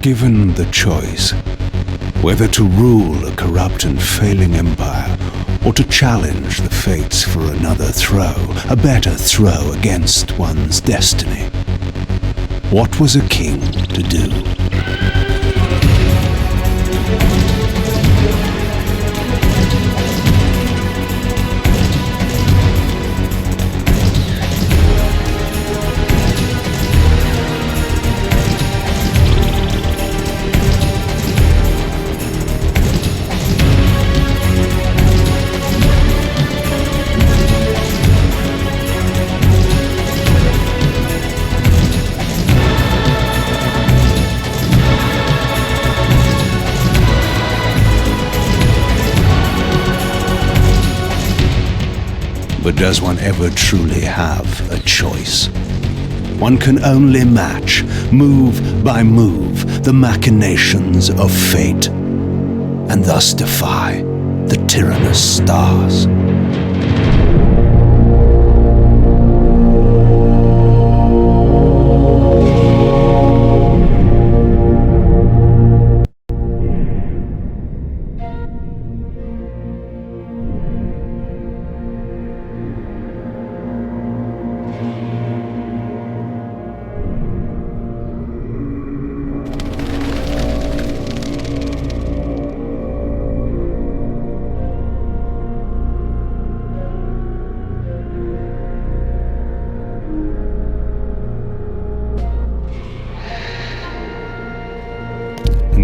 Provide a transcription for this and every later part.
Given the choice, whether to rule a corrupt and failing empire, or to challenge the fates for another throw, a better throw against one's destiny, what was a king to do? But does one ever truly have a choice? One can only match, move by move, the machinations of fate, and thus defy the tyrannous stars.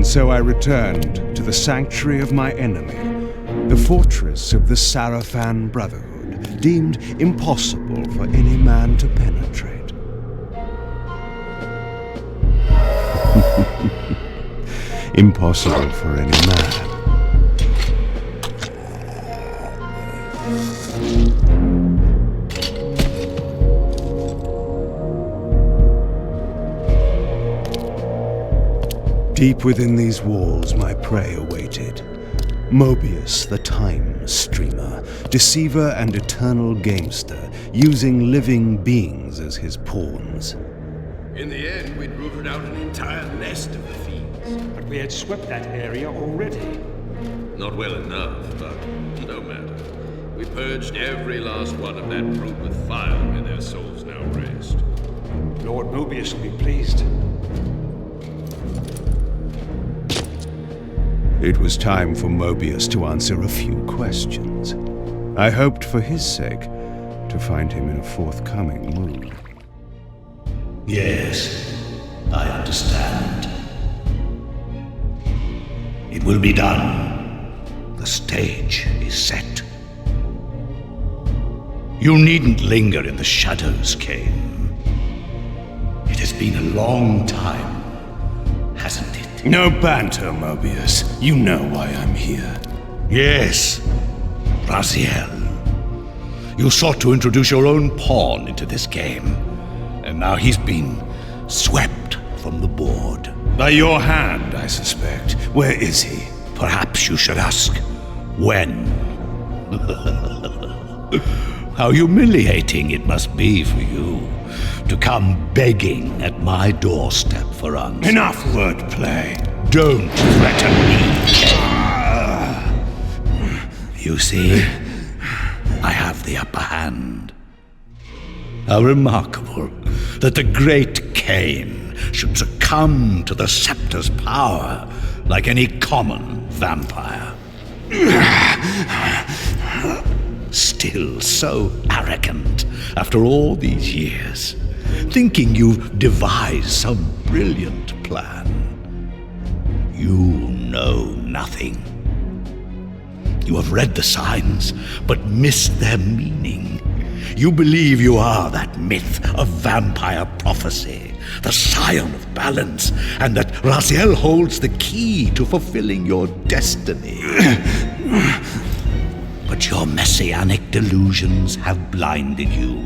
So I returned to the sanctuary of my enemy, the fortress of the Sarafan Brotherhood, deemed impossible for any man to penetrate. Impossible for any man. Deep within these walls my prey awaited. Moebius the Time Streamer, deceiver and eternal gamester, using living beings as his pawns. In the end, we'd rooted out an entire nest of the fiends. But we had swept that area already. Not well enough, but no matter. We purged every last one of that brood with fire, where their souls now rest. Lord Moebius will be pleased. It was time for Moebius to answer a few questions. I hoped for his sake to find him in a forthcoming mood. Yes, I understand. It will be done. The stage is set. You needn't linger in the shadows, Kain. It has been a long time, hasn't it? No banter, Moebius. You know why I'm here. Yes, Raziel. You sought to introduce your own pawn into this game, and now he's been swept from the board. By your hand, I suspect. Where is he? Perhaps you should ask, when? How humiliating it must be for you to come begging at my doorstep for answers. Enough wordplay. Don't threaten me. You see, I have the upper hand. How remarkable that the great Kain should succumb to the scepter's power like any common vampire. Still so arrogant after all these years, thinking you've devised some brilliant plan. You know nothing. You have read the signs, but missed their meaning. You believe you are that myth of vampire prophecy, the scion of balance, and that Raziel holds the key to fulfilling your destiny. But your messianic delusions have blinded you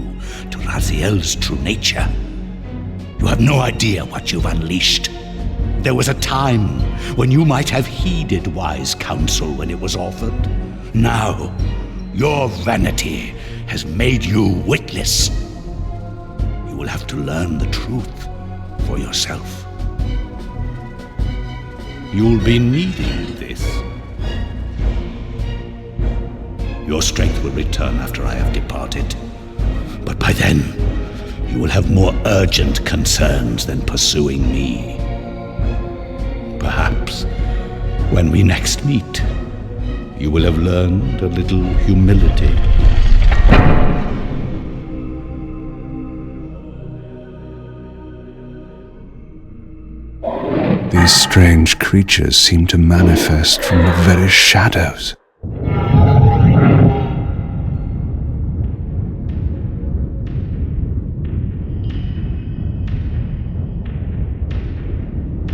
to Raziel's true nature. You have no idea what you've unleashed. There was a time when you might have heeded wise counsel when it was offered. Now, your vanity has made you witless. You will have to learn the truth for yourself. you'll be needing this. Your strength will return after I have departed. But by then, you will have more urgent concerns than pursuing me. Perhaps, when we next meet, you will have learned a little humility. These strange creatures seem to manifest from the very shadows.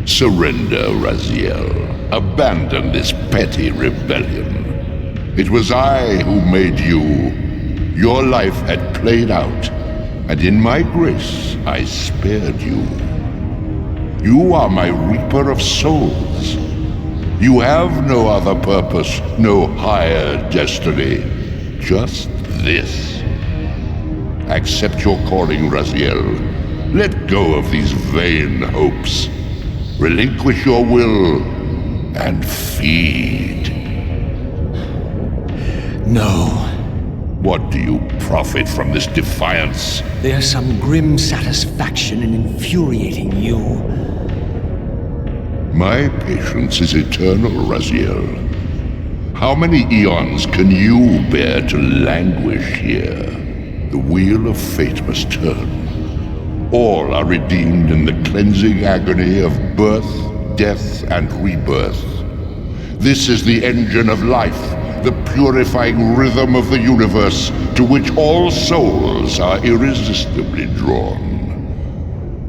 Surrender, Raziel. Abandon this petty rebellion. It was I who made you. Your life had played out, and in my grace, I spared you. You are my reaper of souls. You have no other purpose, no higher destiny. Just this. Accept your calling, Raziel. Let go of these vain hopes. Relinquish your will and feed. No. What do you profit from this defiance? There's some grim satisfaction in infuriating you. My patience is eternal, Raziel. How many eons can you bear to languish here? The wheel of fate must turn. All are redeemed in the cleansing agony of birth, death, and rebirth. This is the engine of life, the purifying rhythm of the universe to which all souls are irresistibly drawn.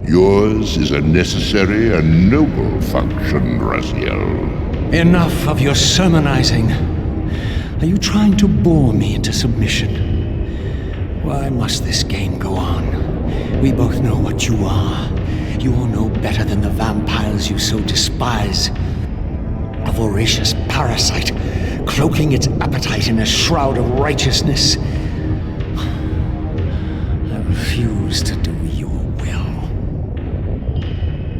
Yours is a necessary and noble function, Raziel. Enough of your sermonizing. Are you trying to bore me into submission? Why must this game go on? We both know what you are. You are no better than the vampires you so despise. A voracious parasite, cloaking its appetite in a shroud of righteousness. I refuse to do your will.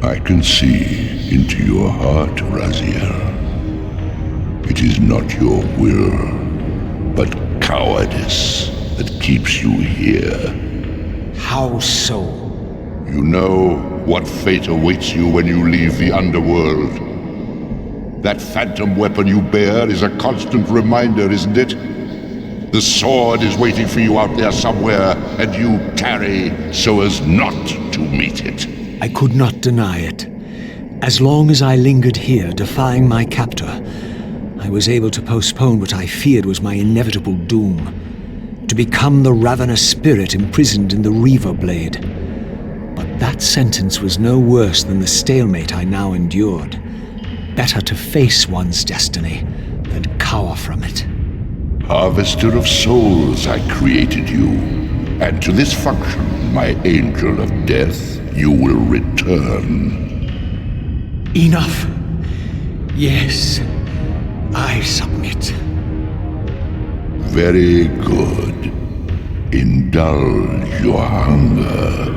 I can see into your heart, Raziel. It is not your will, but cowardice that keeps you here. How so? You know what fate awaits you when you leave the underworld. That phantom weapon you bear is a constant reminder, isn't it? The sword is waiting for you out there somewhere, and you tarry so as not to meet it. I could not deny it. As long as I lingered here, defying my captor, I was able to postpone what I feared was my inevitable doom. To become the ravenous spirit imprisoned in the Reaver blade. But that sentence was no worse than the stalemate I now endured. Better to face one's destiny than cower from it. Harvester of souls, I created you. And to this function, my angel of death, you will return. Enough. Yes, I submit. Very good. Indulge your hunger.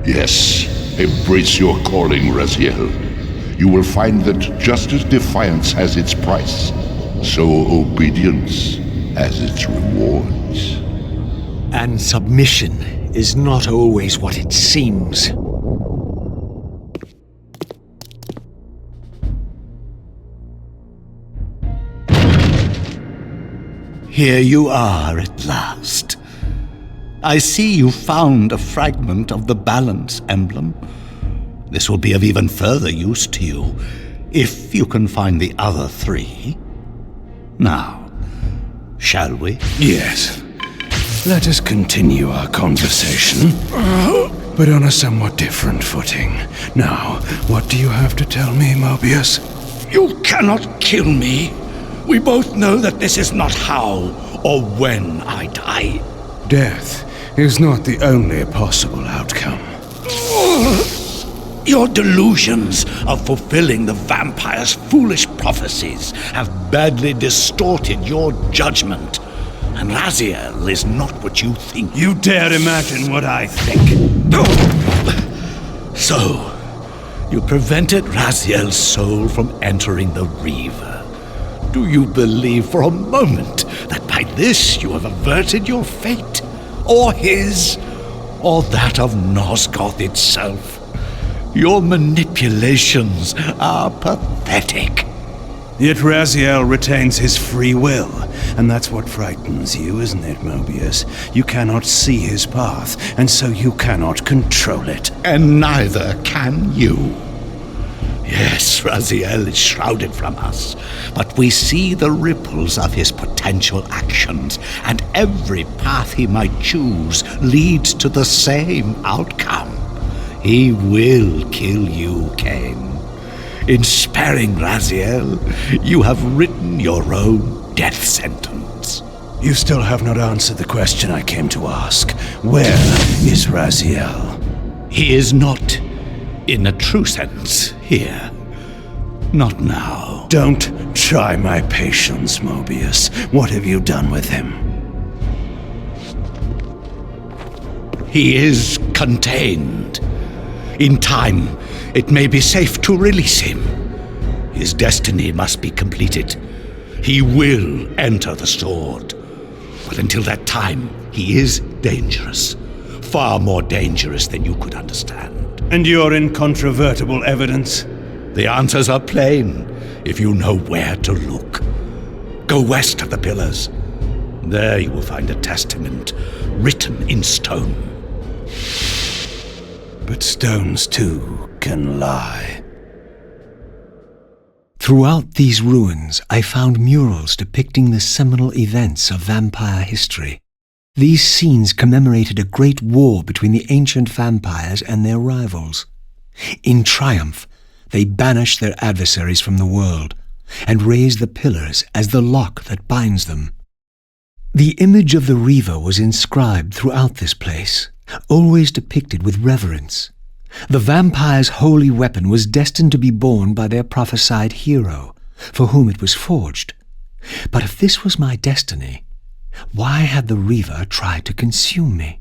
Yes, embrace your calling, Raziel. You will find that just as defiance has its price, so obedience has its rewards. And submission is not always what it seems. Here you are at last. I see you found a fragment of the balance emblem. This will be of even further use to you, if you can find the other three. Now, shall we? Yes. Let us continue our conversation, but on a somewhat different footing. Now, what do you have to tell me, Moebius? You cannot kill me. We both know that this is not how or when I die. Death is not the only possible outcome. Your delusions of fulfilling the vampire's foolish prophecies have badly distorted your judgment. And Raziel is not what you think. You dare imagine what I think. So, you prevented Raziel's soul from entering the Reaver. Do you believe for a moment that by this you have averted your fate? Or his? Or that of Nosgoth itself? Your manipulations are pathetic. Yet Raziel retains his free will, and that's what frightens you, isn't it, Moebius? You cannot see his path, and so you cannot control it. And neither can you. Yes, Raziel is shrouded from us, but we see the ripples of his potential actions, and every path he might choose leads to the same outcome. He will kill you, Kain. In sparing Raziel, you have written your own death sentence. You still have not answered the question I came to ask. Where is Raziel? He is not, in a true sense, here. Not now. Don't try my patience, Moebius. What have you done with him? He is contained. In time, it may be safe to release him. His destiny must be completed. He will enter the sword. But until that time, he is dangerous. Far more dangerous than you could understand. And your incontrovertible evidence? The answers are plain, if you know where to look. Go west of the pillars. There you will find a testament, written in stone. But stones, too, can lie. Throughout these ruins, I found murals depicting the seminal events of vampire history. These scenes commemorated a great war between the ancient vampires and their rivals. In triumph, they banished their adversaries from the world and raised the pillars as the lock that binds them. The image of the Reaver was inscribed throughout this place, always depicted with reverence. The vampire's holy weapon was destined to be borne by their prophesied hero, for whom it was forged. But if this was my destiny, why had the Reaver tried to consume me?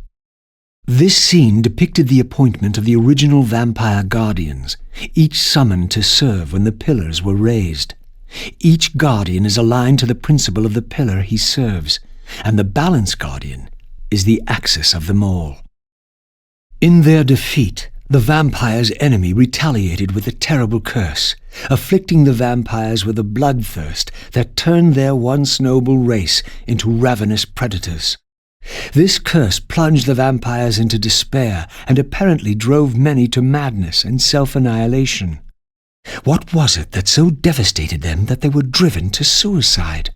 This scene depicted the appointment of the original vampire guardians, each summoned to serve when the pillars were raised. Each guardian is aligned to the principle of the pillar he serves, and the balance guardian is the axis of them all. In their defeat, the vampire's enemy retaliated with a terrible curse, afflicting the vampires with a bloodthirst that turned their once noble race into ravenous predators. This curse plunged the vampires into despair and apparently drove many to madness and self-annihilation. What was it that so devastated them that they were driven to suicide?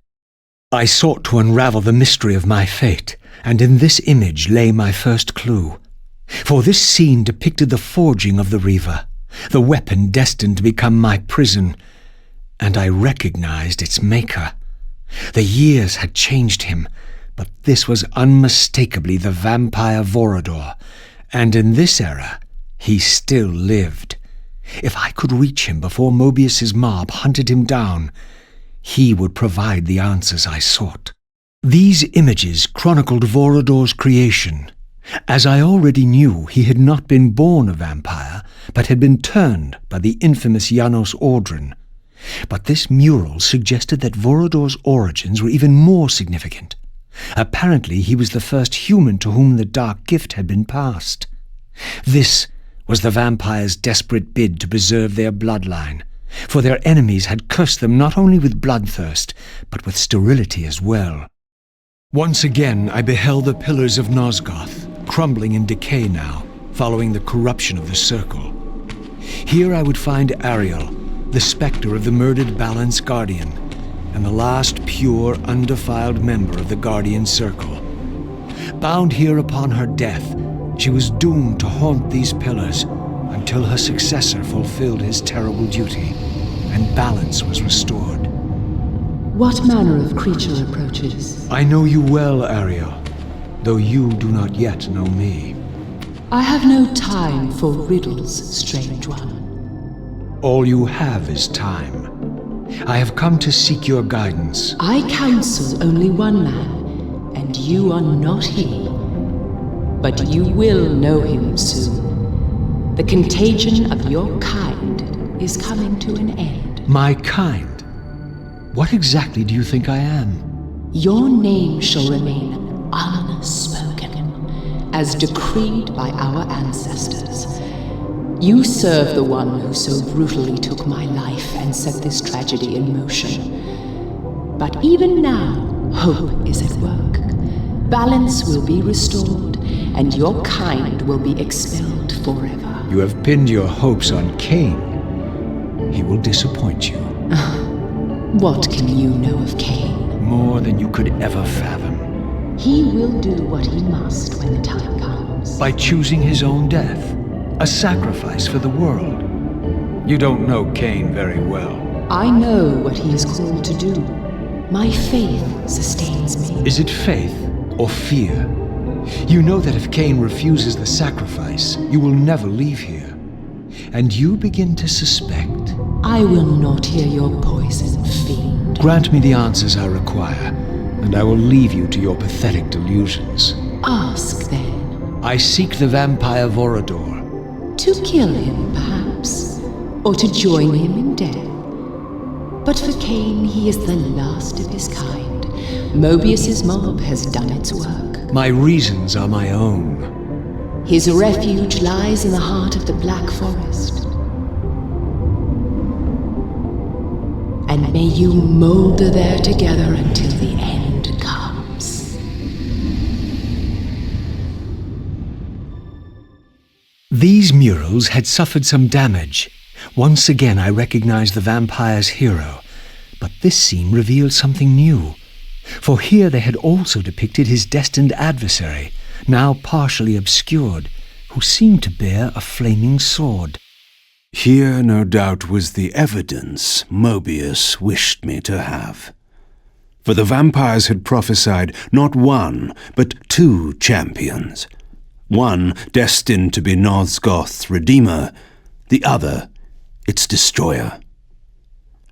I sought to unravel the mystery of my fate, and in this image lay my first clue. For this scene depicted the forging of the Reaver, the weapon destined to become my prison, and I recognized its maker. The years had changed him, but this was unmistakably the vampire Vorador, and in this era he still lived. If I could reach him before Moebius's mob hunted him down, he would provide the answers I sought. These images chronicled Vorador's creation. As I already knew, he had not been born a vampire, but had been turned by the infamous Janos Audron. But this mural suggested that Vorador's origins were even more significant. Apparently, he was the first human to whom the dark gift had been passed. This was the vampires' desperate bid to preserve their bloodline, for their enemies had cursed them not only with bloodthirst, but with sterility as well. Once again, I beheld the pillars of Nosgoth, crumbling in decay now, following the corruption of the Circle. Here I would find Ariel, the spectre of the murdered Balance Guardian, and the last pure, undefiled member of the Guardian Circle. Bound here upon her death, she was doomed to haunt these pillars until her successor fulfilled his terrible duty, and balance was restored. What manner of creature approaches? I know you well, Ariel, though you do not yet know me. I have no time for riddles, strange one. All you have is time. I have come to seek your guidance. I counsel only one man, and you are not he. But you will know him soon. The contagion of your kind is coming to an end. My kind? What exactly do you think I am? Your name shall remain unspoken, as decreed by our ancestors. You serve the one who so brutally took my life and set this tragedy in motion. But even now, hope is at work. Balance will be restored, and your kind will be expelled forever. You have pinned your hopes on Kain. He will disappoint you. What can you know of Kain? More than you could ever fathom. He will do what he must when the time comes. By choosing his own death. A sacrifice for the world. You don't know Kain very well. I know what he is called to do. My faith sustains me. Is it faith or fear? You know that if Kain refuses the sacrifice, you will never leave here. And you begin to suspect. I will not hear your poison, fiend. Grant me the answers I require, and I will leave you to your pathetic delusions. Ask, then. I seek the vampire Vorador. To kill him, perhaps, or to join him in death. But for Kain, he is the last of his kind. Moebius's mob has done its work. My reasons are my own. His refuge lies in the heart of the Black Forest. And may you molder there together until the end comes. These murals had suffered some damage. Once again I recognized the vampire's hero, but this scene revealed something new. For here they had also depicted his destined adversary, now partially obscured, who seemed to bear a flaming sword. Here, no doubt, was the evidence Moebius wished me to have. For the vampires had prophesied not one, but two champions. One destined to be Nosgoth's redeemer, the other its destroyer.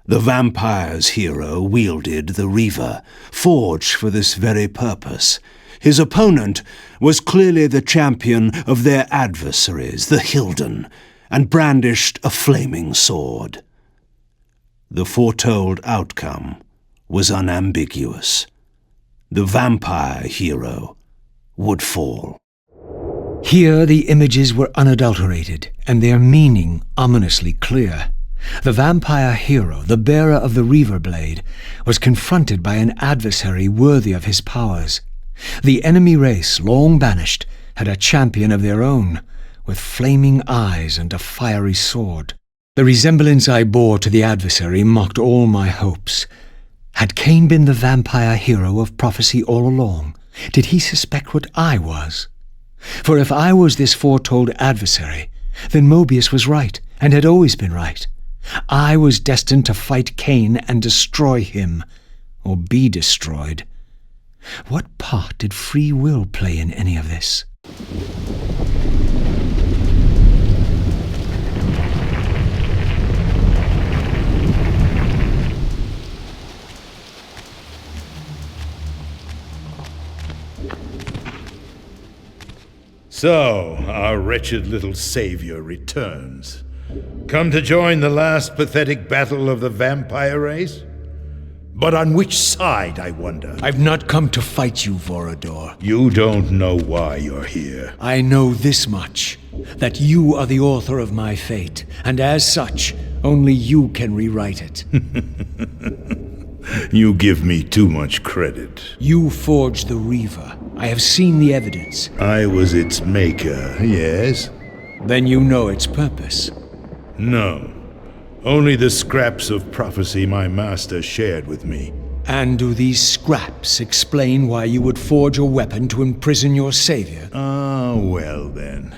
The vampire's hero wielded the Reaver, forged for this very purpose. His opponent was clearly the champion of their adversaries, the Hilden, and brandished a flaming sword. The foretold outcome was unambiguous. The vampire hero would fall. Here the images were unadulterated, and their meaning ominously clear. The vampire hero, the bearer of the Reaver blade, was confronted by an adversary worthy of his powers. The enemy race, long banished, had a champion of their own, with flaming eyes and a fiery sword. The resemblance I bore to the adversary mocked all my hopes. Had Kain been the vampire hero of prophecy all along? Did he suspect what I was? For if I was this foretold adversary, then Moebius was right, and had always been right. I was destined to fight Kain and destroy him, or be destroyed. What part did free will play in any of this? So, our wretched little savior returns. Come to join the last pathetic battle of the vampire race? But on which side, I wonder? I've not come to fight you, Vorador. You don't know why you're here. I know this much, that you are the author of my fate, and as such, only you can rewrite it. You give me too much credit. You forged the Reaver. I have seen the evidence. I was its maker, yes? Then you know its purpose. No. Only the scraps of prophecy my master shared with me. And do these scraps explain why you would forge a weapon to imprison your savior? Ah, well then.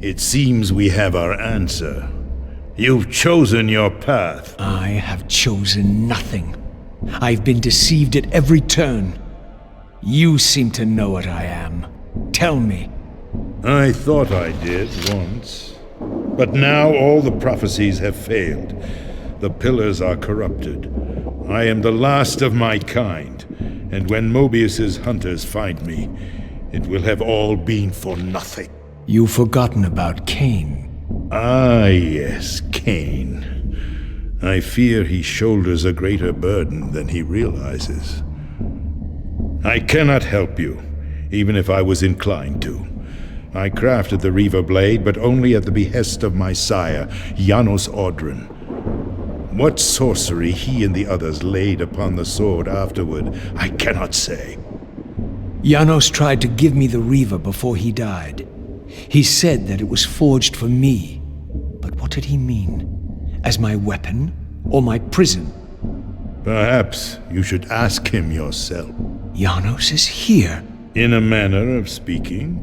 It seems we have our answer. You've chosen your path. I have chosen nothing. I've been deceived at every turn. You seem to know what I am. Tell me. I thought I did once. But now all the prophecies have failed. The pillars are corrupted. I am the last of my kind, and when Moebius's hunters find me, it will have all been for nothing. You've forgotten about Kain. Ah, yes, Kain. I fear he shoulders a greater burden than he realizes. I cannot help you, even if I was inclined to. I crafted the Reaver blade, but only at the behest of my sire, Janos Audrin. What sorcery he and the others laid upon the sword afterward, I cannot say. Janos tried to give me the Reaver before he died. He said that it was forged for me. But what did he mean? As my weapon or my prison? Perhaps you should ask him yourself. Janos is here. In a manner of speaking.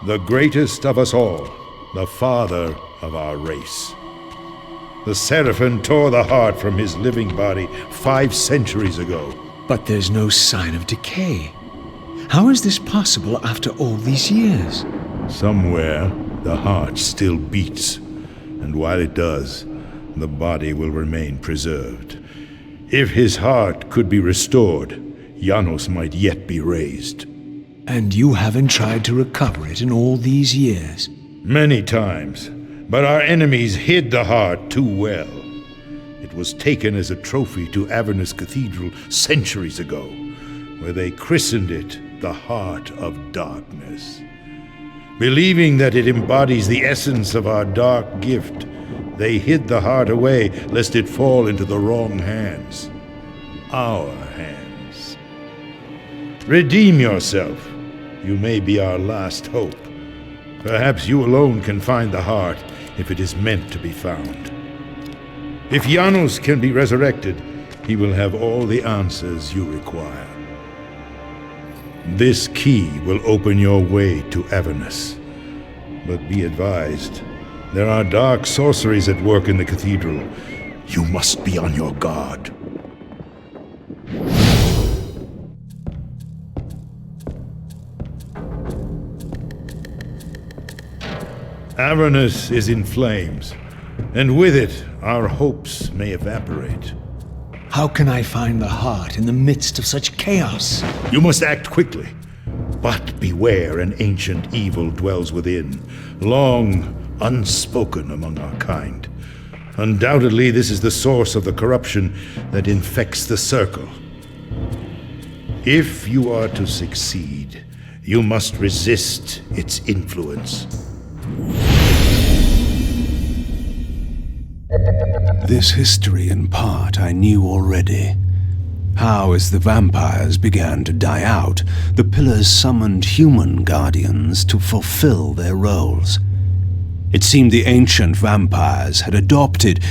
The greatest of us all, the father of our race. The Seraphim tore the heart from his living body 5 centuries ago. But there's no sign of decay. How is this possible after all these years? Somewhere, the heart still beats, and while it does, the body will remain preserved. If his heart could be restored, Janos might yet be raised. And you haven't tried to recover it in all these years? Many times, but our enemies hid the heart too well. It was taken as a trophy to Avernus Cathedral centuries ago, where they christened it the Heart of Darkness. Believing that it embodies the essence of our dark gift, they hid the heart away lest it fall into the wrong hands. Our hands. Redeem yourself. You may be our last hope. Perhaps you alone can find the heart if it is meant to be found. If Janos can be resurrected, he will have all the answers you require. This key will open your way to Avernus. But be advised, there are dark sorceries at work in the cathedral. You must be on your guard. Avernus is in flames, and with it, our hopes may evaporate. How can I find the heart in the midst of such chaos? You must act quickly. But beware, an ancient evil dwells within, long unspoken among our kind. Undoubtedly, this is the source of the corruption that infects the circle. If you are to succeed, you must resist its influence. This history, in part, I knew already. How, as the vampires began to die out, the pillars summoned human guardians to fulfill their roles. It seemed the ancient vampires had adopted,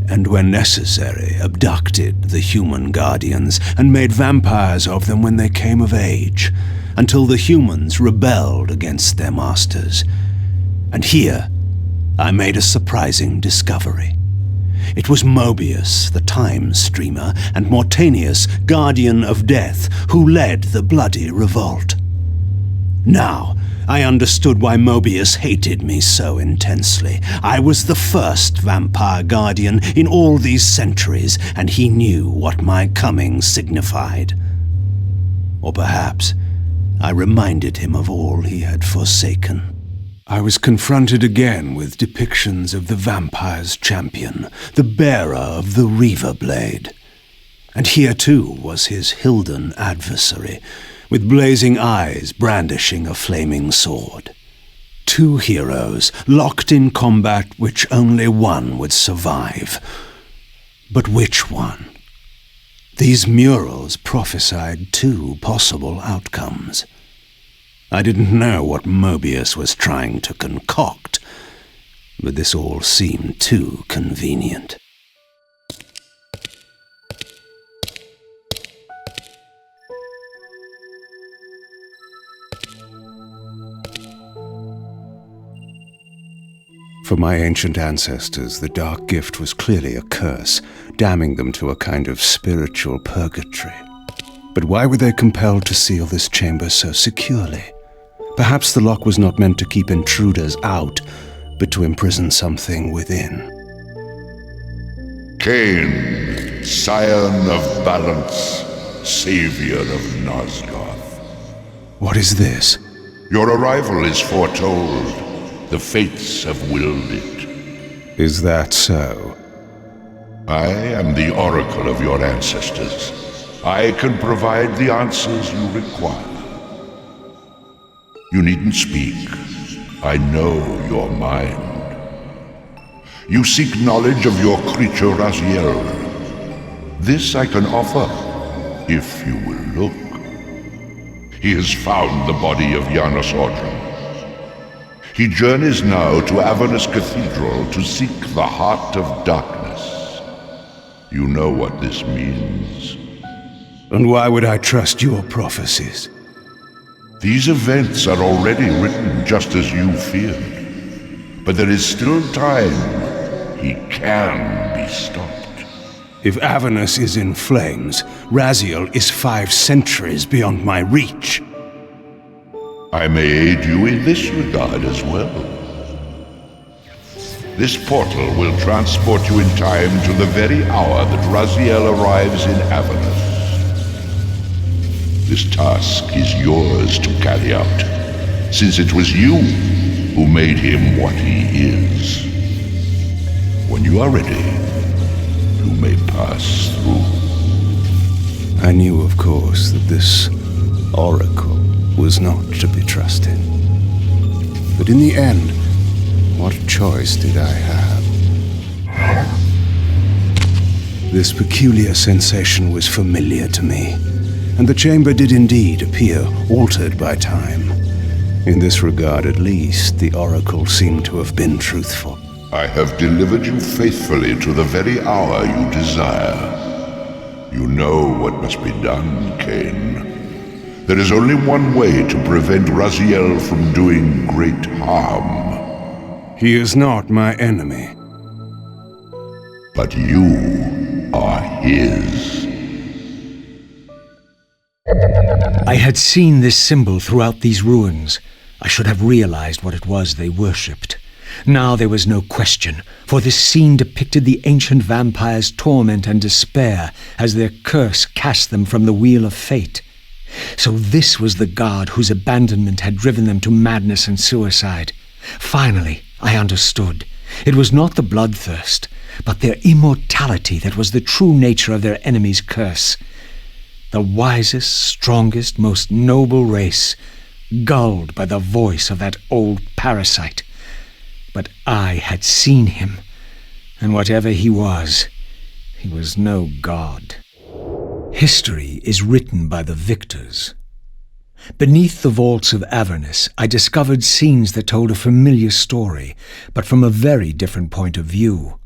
and when necessary, abducted the human guardians and made vampires of them when they came of age, until the humans rebelled against their masters. And here, I made a surprising discovery. It was Moebius the Time Streamer and Mortanius, Guardian of Death, who led the bloody revolt. Now, I understood why Moebius hated me so intensely. I was the first vampire guardian in all these centuries, and he knew what my coming signified. Or perhaps I reminded him of all he had forsaken. I was confronted again with depictions of the vampire's champion, the bearer of the Reaver blade. And here too was his Hilden adversary, with blazing eyes brandishing a flaming sword. 2 heroes locked in combat which only one would survive. But which one? These murals prophesied 2 possible outcomes. I didn't know what Moebius was trying to concoct, but this all seemed too convenient. For my ancient ancestors, the dark gift was clearly a curse, damning them to a kind of spiritual purgatory. But why were they compelled to seal this chamber so securely? Perhaps the lock was not meant to keep intruders out, but to imprison something within. Kain, scion of balance, savior of Nosgoth. What is this? Your arrival is foretold. The fates have willed it. Is that so? I am the oracle of your ancestors. I can provide the answers you require. You needn't speak. I know your mind. You seek knowledge of your creature Raziel. This I can offer, if you will look. He has found the body of Janus Ordrum. He journeys now to Avernus Cathedral to seek the heart of darkness. You know what this means. And why would I trust your prophecies? These events are already written just as you feared. But there is still time. He can be stopped. If Avernus is in flames, Raziel is 5 centuries beyond my reach. I may aid you in this regard as well. This portal will transport you in time to the very hour that Raziel arrives in Avernus. This task is yours to carry out, since it was you who made him what he is. When you are ready, you may pass through. I knew, of course, that this oracle was not to be trusted. But in the end, what choice did I have? This peculiar sensation was familiar to me, and the chamber did indeed appear altered by time. In this regard, at least, the oracle seemed to have been truthful. I have delivered you faithfully to the very hour you desire. You know what must be done, Kain. There is only one way to prevent Raziel from doing great harm. He is not my enemy. But you are his. I had seen this symbol throughout these ruins. I should have realized what it was they worshipped. Now there was no question, for this scene depicted the ancient vampires' torment and despair as their curse cast them from the wheel of fate. So this was the god whose abandonment had driven them to madness and suicide. Finally, I understood. It was not the bloodthirst, but their immortality that was the true nature of their enemy's curse. The wisest, strongest, most noble race, gulled by the voice of that old parasite. But I had seen him, and whatever he was no god. History is written by the victors. Beneath the vaults of Avernus, I discovered scenes that told a familiar story, but from a very different point of view.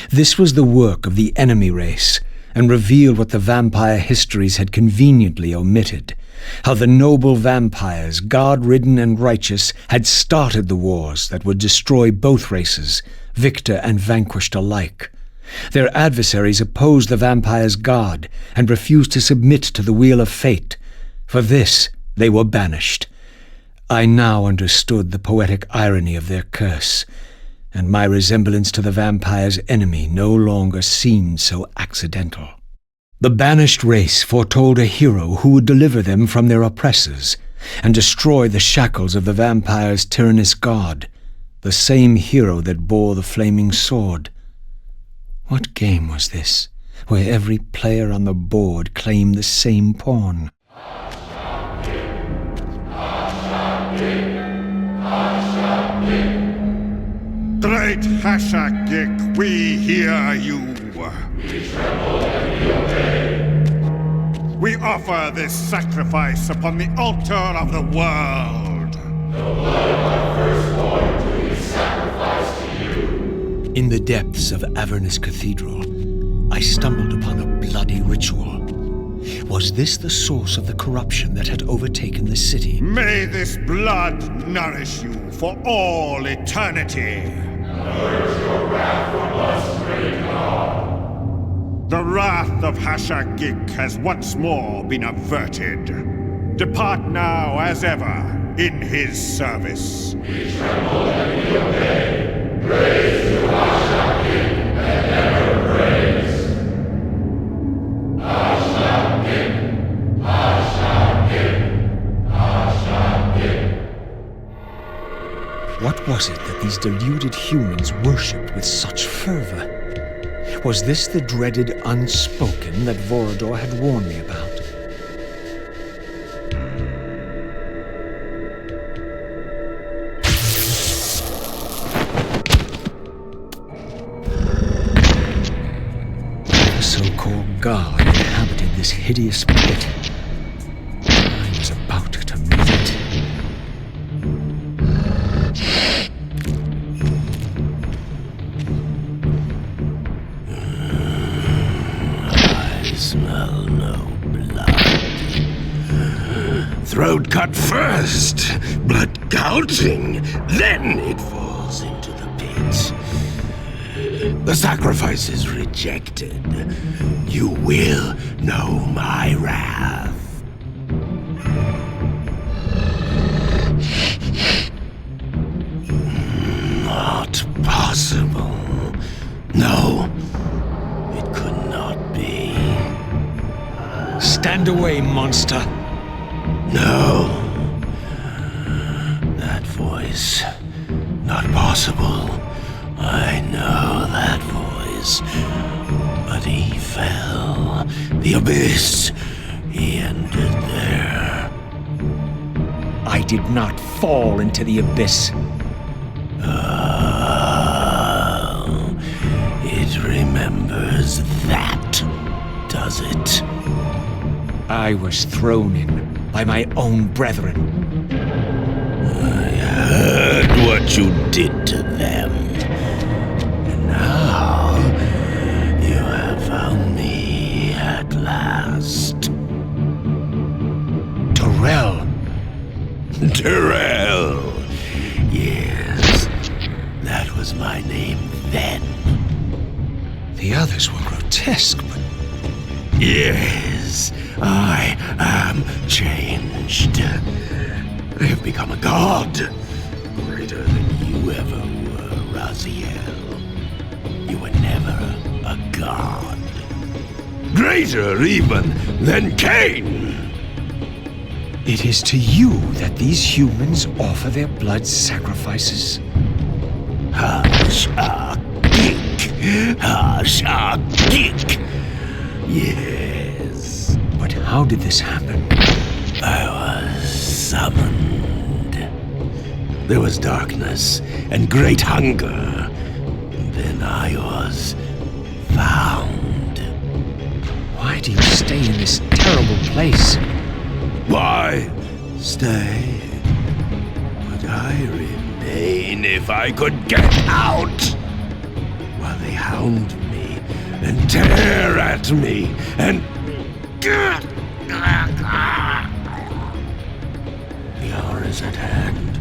This was the work of the enemy race, and revealed what the vampire histories had conveniently omitted. How the noble vampires, god-ridden and righteous, had started the wars that would destroy both races, victor and vanquished alike. Their adversaries opposed the vampires' god and refused to submit to the wheel of fate. For this, they were banished. I now understood the poetic irony of their curse, and my resemblance to the vampire's enemy no longer seemed so accidental. The banished race foretold a hero who would deliver them from their oppressors and destroy the shackles of the vampire's tyrannous god, the same hero that bore the flaming sword. What game was this, where every player on the board claimed the same pawn? Great Hashagik, we hear you. We tremble and we obey. We offer this sacrifice upon the altar of the world. The blood of our firstborn do we sacrifice to you. In the depths of Avernus Cathedral, I stumbled upon a bloody ritual. Was this the source of the corruption that had overtaken the city? May this blood nourish you for all eternity. The wrath of Hashagik has once more been averted. Depart now as ever in his service. We tremble and we obey. Praise to Hashagik and ever praise. Hashagik, Hashagik, Hashagik. What was it that these deluded humans worshipped with such fervor? Was this the dreaded unspoken that Vorador had warned me about? The so-called god inhabited this hideous pit. I was about to meet it. Smell no blood. Throat cut first, blood gouging, then it falls into the pit. The sacrifice is rejected. You will know my wrath. Not possible. No. Stand away, monster! No. That voice. Not possible. I know that voice. But he fell. The abyss. He ended there. I did not fall into the abyss. Oh. It remembers that, does it? I was thrown in by my own brethren. I heard what you did to them. And now you have found me at last. Terrell! Terrell! Yes, that was my name then. The others were grotesque, but... Yes, I am changed. I have become a god, greater than you ever were, Raziel. You were never a god. Greater even than Kain! It is to you that these humans offer their blood sacrifices. Hashagik! Hashagik! Yes. But how did this happen? I was summoned. There was darkness and great hunger. And then I was found. Why do you stay in this terrible place? Why stay? Would I remain if I could get out? While they hound me and tear at me and... The hour is at hand,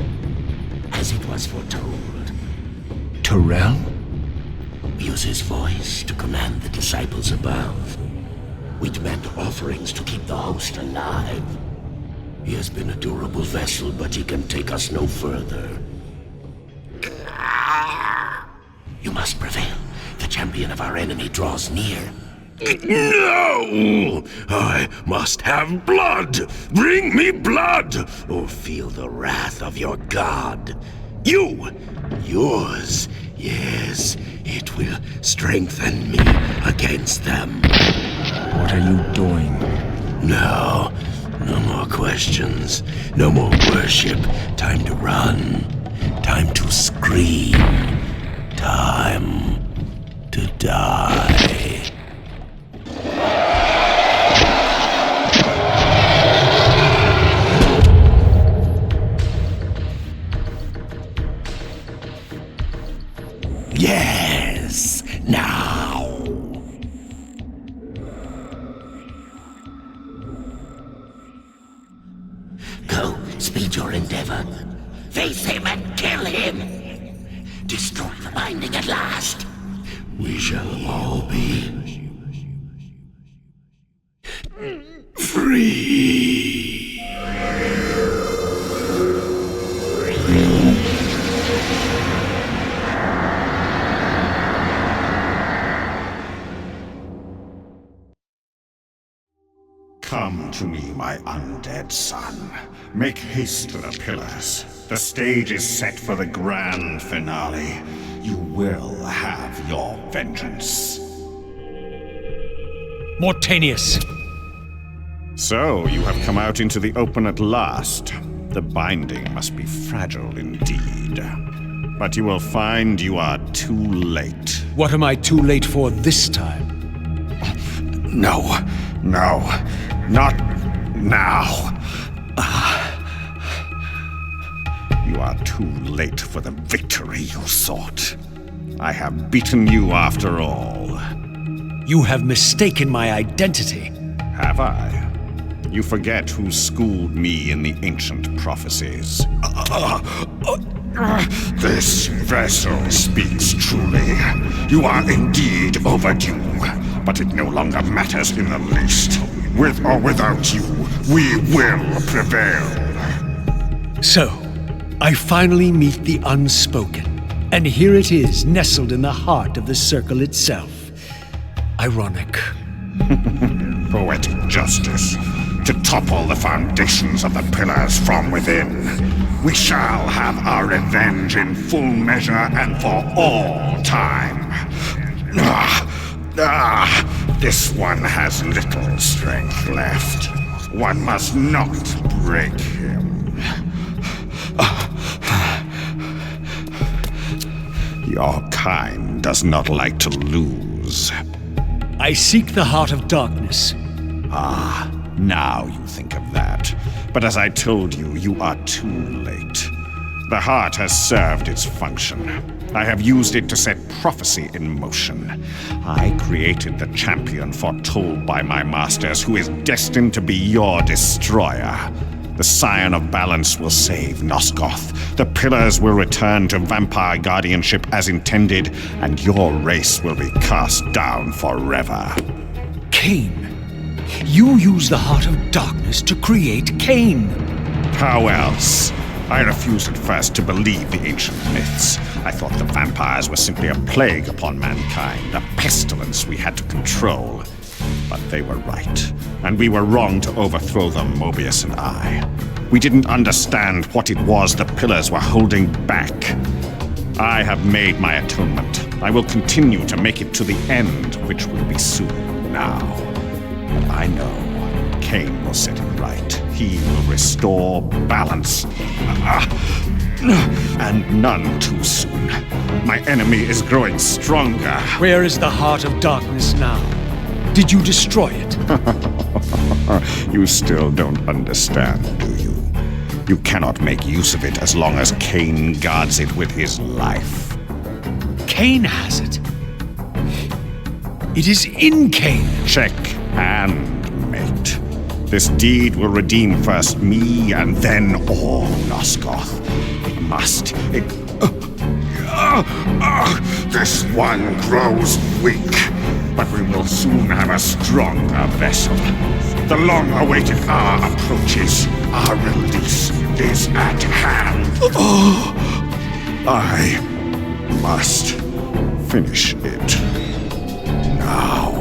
as it was foretold. Terrell? Use his voice to command the disciples above. We demand offerings to keep the host alive. He has been a durable vessel, but he can take us no further. You must prevail. The champion of our enemy draws near. No! I must have blood! Bring me blood! Or feel the wrath of your god. Yours. Yes, it will strengthen me against them. What are you doing? No more questions. No more worship. Time to run. Time to scream. Time to die. Yes, now. Go, speed your endeavor. Face him and kill him. Destroy the mind shall all be free. Come to me, my undead son. Make haste to the pillars. The stage is set for the grand finale. You will have your vengeance. Mortanius! So, you have come out into the open at last. The binding must be fragile indeed. But you will find you are too late. What am I too late for this time? No, not now. You are too late for the victory you sought. I have beaten you after all. You have mistaken my identity. Have I? You forget who schooled me in the ancient prophecies. This vessel speaks truly. You are indeed overdue, but it no longer matters in the least. With or without you, we will prevail. So, I finally meet the unspoken. And here it is, nestled in the heart of the circle itself. Ironic. Poetic justice. To topple the foundations of the pillars from within. We shall have our revenge in full measure and for all time. This one has little strength left. One must not break him. Your kind does not like to lose. I seek the heart of darkness. Ah, now you think of that. But as I told you, you are too late. The heart has served its function. I have used it to set prophecy in motion. I created the champion foretold by my masters, who is destined to be your destroyer. The Scion of Balance will save Nosgoth. The Pillars will return to vampire guardianship as intended, and your race will be cast down forever. Kain. You use the heart of darkness to create Kain. How else? I refused at first to believe the ancient myths. I thought the vampires were simply a plague upon mankind, a pestilence we had to control. But they were right, and we were wrong to overthrow them, Moebius and I. We didn't understand what it was the Pillars were holding back. I have made my atonement. I will continue to make it to the end, which will be soon now. But I know Kain will set it right. He will restore balance. And none too soon. My enemy is growing stronger. Where is the heart of darkness now? Did you destroy it? You still don't understand, do you? You cannot make use of it as long as Kain guards it with his life. Kain has it. It is in Kain. Check and mate. This deed will redeem first me and then all Nosgoth. It must. This one grows weak, but we will soon have a stronger vessel. The long-awaited hour approaches. Our release is at hand. I must finish it now.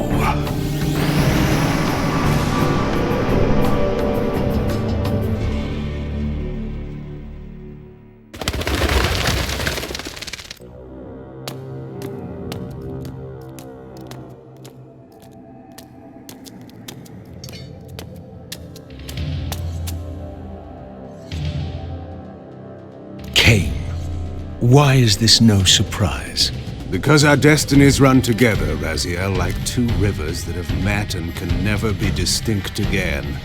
Kain, why is this no surprise? Because our destinies run together, Raziel, like two rivers that have met and can never be distinct again.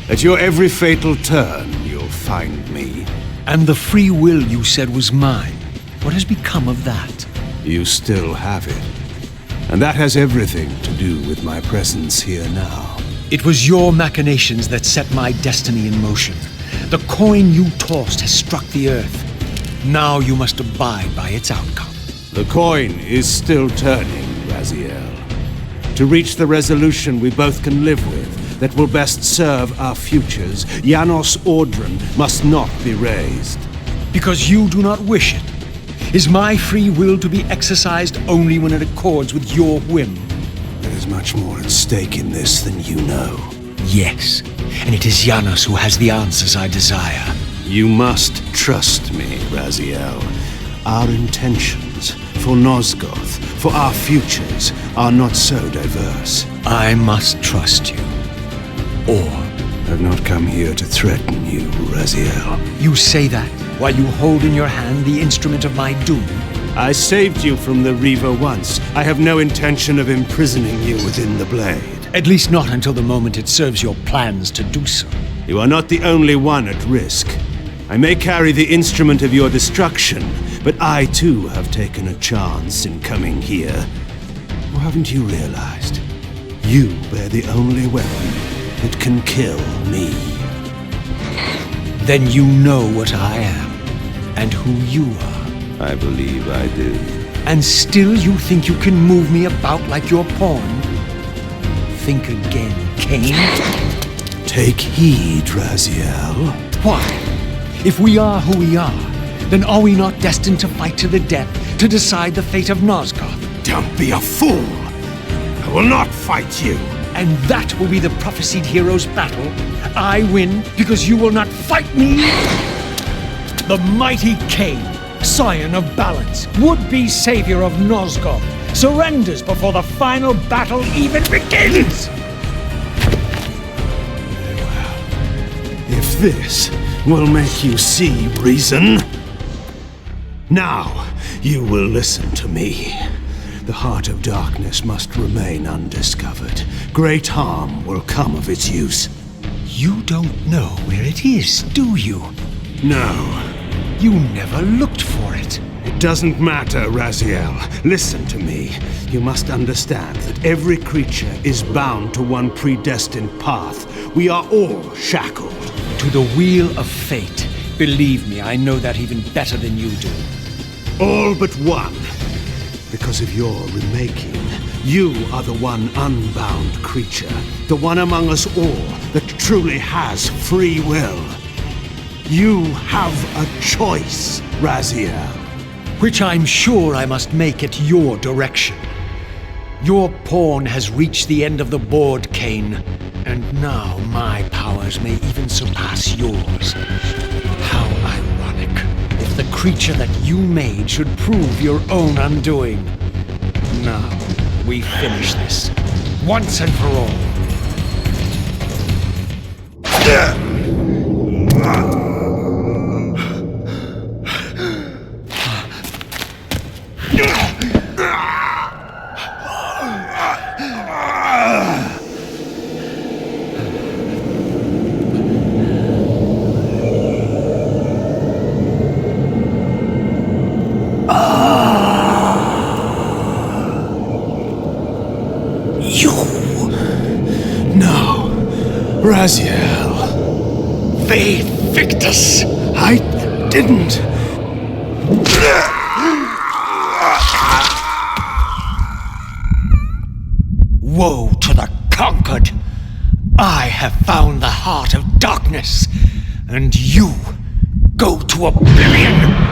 At your every fatal turn, you'll find me. And the free will you said was mine. What has become of that? You still have it. And that has everything to do with my presence here now. It was your machinations that set my destiny in motion. The coin you tossed has struck the earth. Now you must abide by its outcome. The coin is still turning, Raziel. To reach the resolution we both can live with, that will best serve our futures, Janos Audron must not be raised. Because you do not wish it. Is my free will to be exercised only when it accords with your whim? There is much more at stake in this than you know. Yes, and it is Janos who has the answers I desire. You must trust me, Raziel. Our intentions, for Nosgoth, for our futures, are not so diverse. I must trust you. Or I've not come here to threaten you, Raziel. you say that while you hold in your hand the instrument of my doom. I saved you from the Reaver once. I have no intention of imprisoning you within the blade. At least not until the moment it serves your plans to do so. You are not the only one at risk. I may carry the instrument of your destruction, but I too have taken a chance in coming here. Or haven't you realized? You bear the only weapon that can kill me. Then you know what I am, and who you are. I believe I do. And still you think you can move me about like your pawn? Think again, Kain. Take heed, Raziel. Why? If we are who we are, then are we not destined to fight to the death to decide the fate of Nosgoth? Don't be a fool! I will not fight you! And that will be the prophesied hero's battle. I win because you will not fight me? The mighty Kain, scion of balance, would-be savior of Nosgoth, surrenders before the final battle even begins! If this will make you see reason, now you will listen to me. The heart of darkness must remain undiscovered. Great harm will come of its use. You don't know where it is, do you? No. You never looked for it. It doesn't matter, Raziel. Listen to me. You must understand that every creature is bound to one predestined path. We are all shackled. To the wheel of fate. Believe me, I know that even better than you do. All but one. Because of your remaking, you are the one unbound creature. The one among us all that truly has free will. You have a choice, Raziel. Which I'm sure I must make at your direction. Your pawn has reached the end of the board, Kain, and now my powers may even surpass yours. How ironic, if the creature that you made should prove your own undoing. Now, we finish this, once and for all. Raziel. Ve Victus! I didn't. Woe to the conquered! I have found the heart of darkness, and you go to oblivion!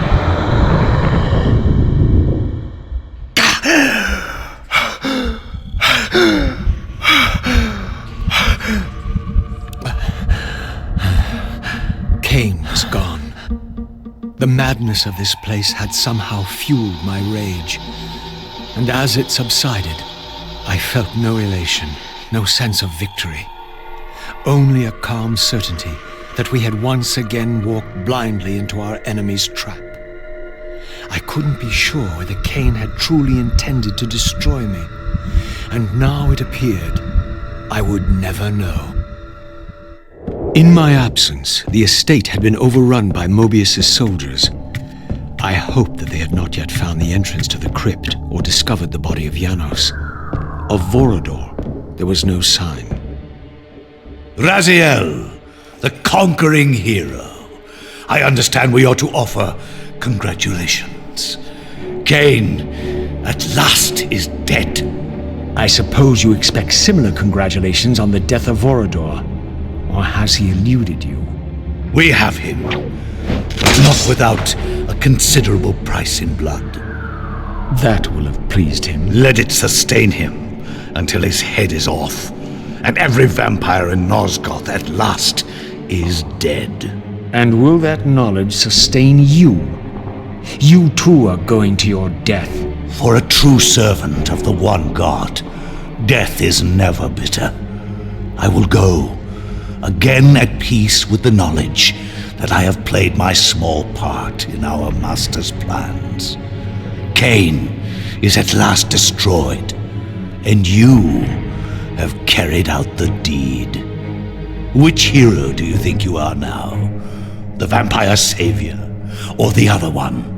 Kain was gone. The madness of this place had somehow fueled my rage, and as it subsided, I felt no elation, no sense of victory. Only a calm certainty that we had once again walked blindly into our enemy's trap. I couldn't be sure whether Kain had truly intended to destroy me, and now it appeared I would never know. In my absence, the estate had been overrun by Moebius's soldiers. I hoped that they had not yet found the entrance to the crypt or discovered the body of Janos. Of Vorador, there was no sign. Raziel, the conquering hero. I understand we ought to offer congratulations. Kain, at last is dead. I suppose you expect similar congratulations on the death of Vorador. Or has he eluded you? We have him, but not without a considerable price in blood. That will have pleased him. Let it sustain him until his head is off, and every vampire in Nosgoth at last is dead. And will that knowledge sustain you? You too are going to your death. For a true servant of the one God, death is never bitter. I will go, again at peace with the knowledge that I have played my small part in our master's plans. Kain is at last destroyed, and you have carried out the deed. Which hero do you think you are now? The vampire savior, or the other one?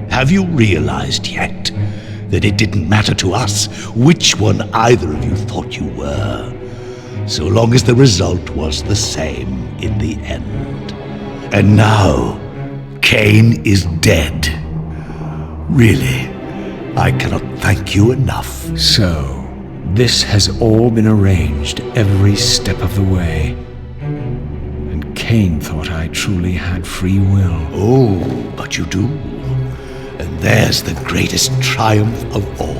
Have you realized yet that it didn't matter to us which one either of you thought you were, so long as the result was the same in the end? And now, Kain is dead. Really, I cannot thank you enough. So, this has all been arranged every step of the way. And Kain thought I truly had free will. Oh, but you do. And there's the greatest triumph of all.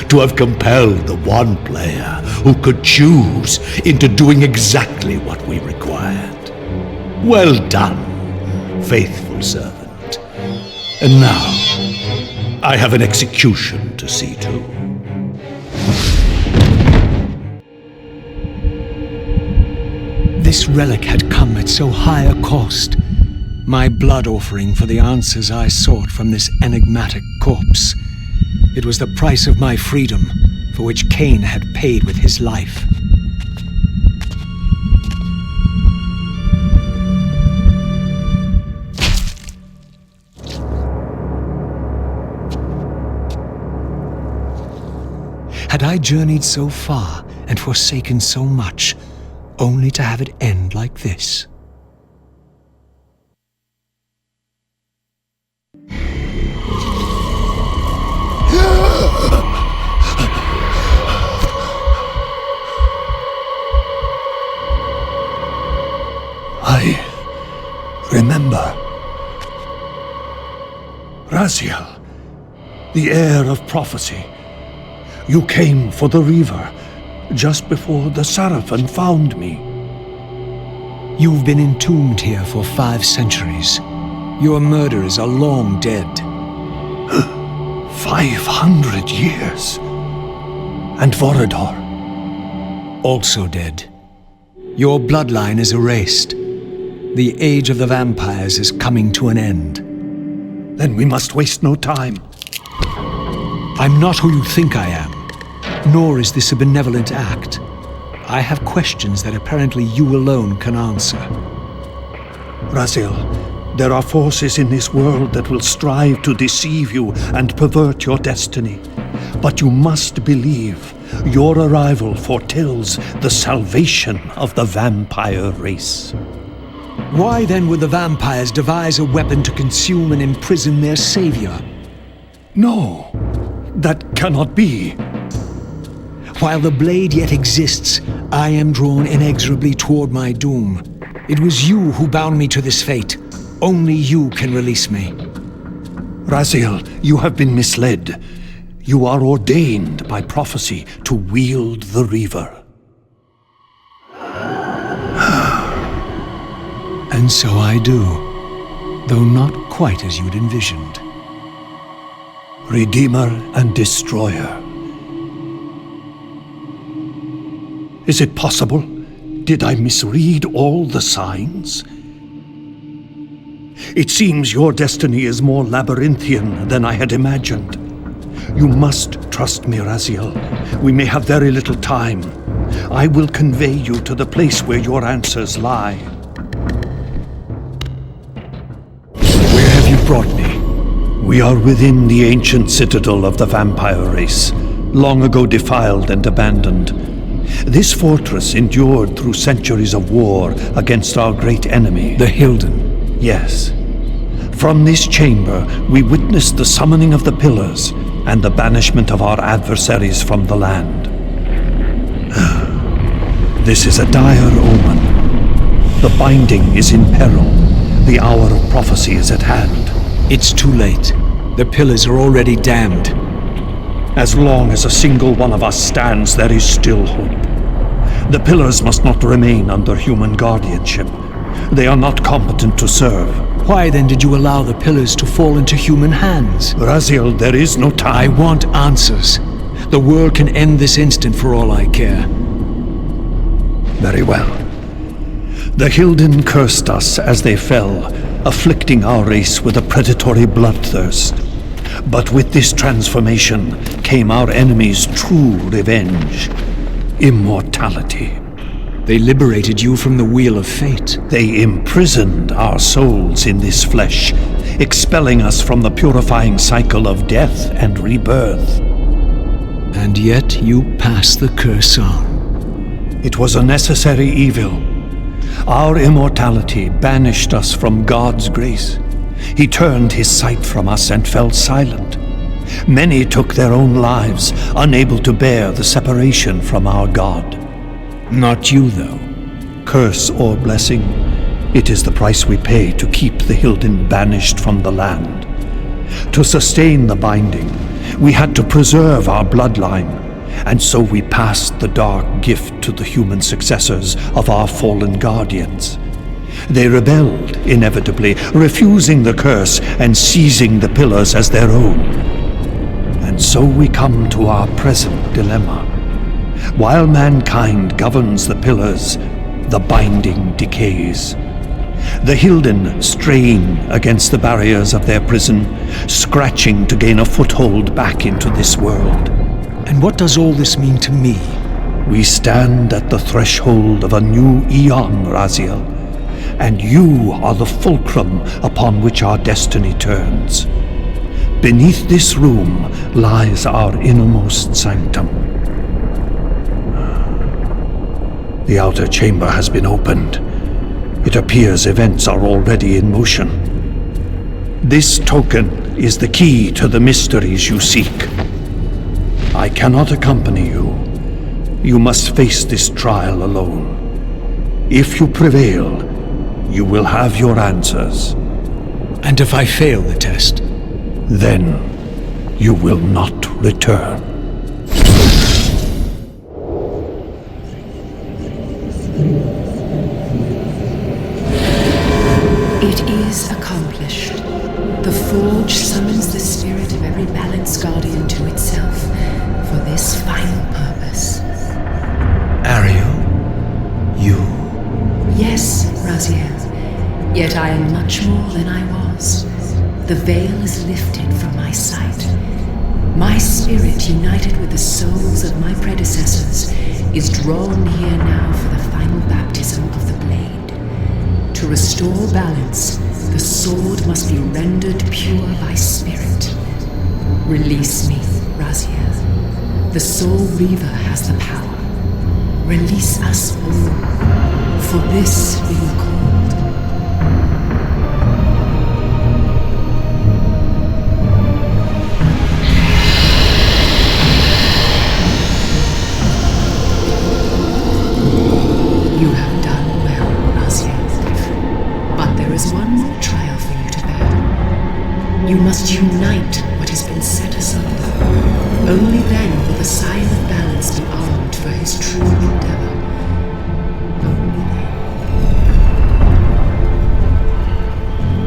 To have compelled the one player who could choose into doing exactly what we required. Well done, faithful servant. And now, I have an execution to see to. This relic had come at so high a cost. My blood offering for the answers I sought from this enigmatic corpse. It was the price of my freedom, for which Kain had paid with his life. Had I journeyed so far and forsaken so much, only to have it end like this? I remember. Raziel, the heir of prophecy. You came for the Reaver, just before the Seraphim found me. You've been entombed here for 5 centuries. Your murderers are long dead. 500 years. And Vorador? Also dead. Your bloodline is erased. The age of the vampires is coming to an end. Then we must waste no time. I'm not who you think I am, nor is this a benevolent act. I have questions that apparently you alone can answer. Raziel, there are forces in this world that will strive to deceive you and pervert your destiny. But you must believe your arrival foretells the salvation of the vampire race. Why then would the vampires devise a weapon to consume and imprison their savior? No, that cannot be. While the blade yet exists, I am drawn inexorably toward my doom. It was you who bound me to this fate. Only you can release me. Raziel, you have been misled. You are ordained by prophecy to wield the Reaver. And so I do, though not quite as you'd envisioned. Redeemer and Destroyer. Is it possible? Did I misread all the signs? It seems your destiny is more labyrinthian than I had imagined. You must trust me, Raziel. We may have very little time. I will convey you to the place where your answers lie. Where have you brought me? We are within the ancient citadel of the vampire race, long ago defiled and abandoned. This fortress endured through centuries of war against our great enemy. The Hilden. Yes. From this chamber, we witnessed the summoning of the pillars, and the banishment of our adversaries from the land. This is a dire omen. The binding is in peril. The hour of prophecy is at hand. It's too late. The pillars are already damned. As long as a single one of us stands, there is still hope. The pillars must not remain under human guardianship. They are not competent to serve. Why then did you allow the pillars to fall into human hands? Raziel, there is no time. I want answers. The world can end this instant for all I care. Very well. The Hilden cursed us as they fell, afflicting our race with a predatory bloodthirst. But with this transformation came our enemy's true revenge. Immortality. They liberated you from the wheel of fate. They imprisoned our souls in this flesh, expelling us from the purifying cycle of death and rebirth. And yet you pass the curse on. It was a necessary evil. Our immortality banished us from God's grace. He turned his sight from us and fell silent. Many took their own lives, unable to bear the separation from our God. Not you, though. Curse or blessing, it is the price we pay to keep the Hilden banished from the land. To sustain the binding, we had to preserve our bloodline, and so we passed the dark gift to the human successors of our fallen guardians. They rebelled, inevitably, refusing the curse and seizing the pillars as their own. And so we come to our present dilemma. While mankind governs the pillars, the binding decays. The Hilden strain against the barriers of their prison, scratching to gain a foothold back into this world. And what does all this mean to me? We stand at the threshold of a new eon, Raziel, and you are the fulcrum upon which our destiny turns. Beneath this room lies our innermost sanctum. The outer chamber has been opened. It appears events are already in motion. This token is the key to the mysteries you seek. I cannot accompany you. You must face this trial alone. If you prevail, you will have your answers. And if I fail the test? Then you will not return. It is accomplished. The Forge summons the spirit of every balanced guardian to itself for this final purpose. Ariel? You? Yes, Raziel. Yet I am much more than I was. The veil is lifted from my sight. My spirit, united with the souls of my predecessors, is drawn here now for the final baptism of the blade. To restore balance, the sword must be rendered pure by spirit. Release me, Raziel. The Soul Reaver has the power. Release us all, for this we were called. You have done well, Raziel. But there is one more trial for you to bear. You must unite what has been set asunder. Only then will the Scion of Balance be armed for his true endeavor. Only then.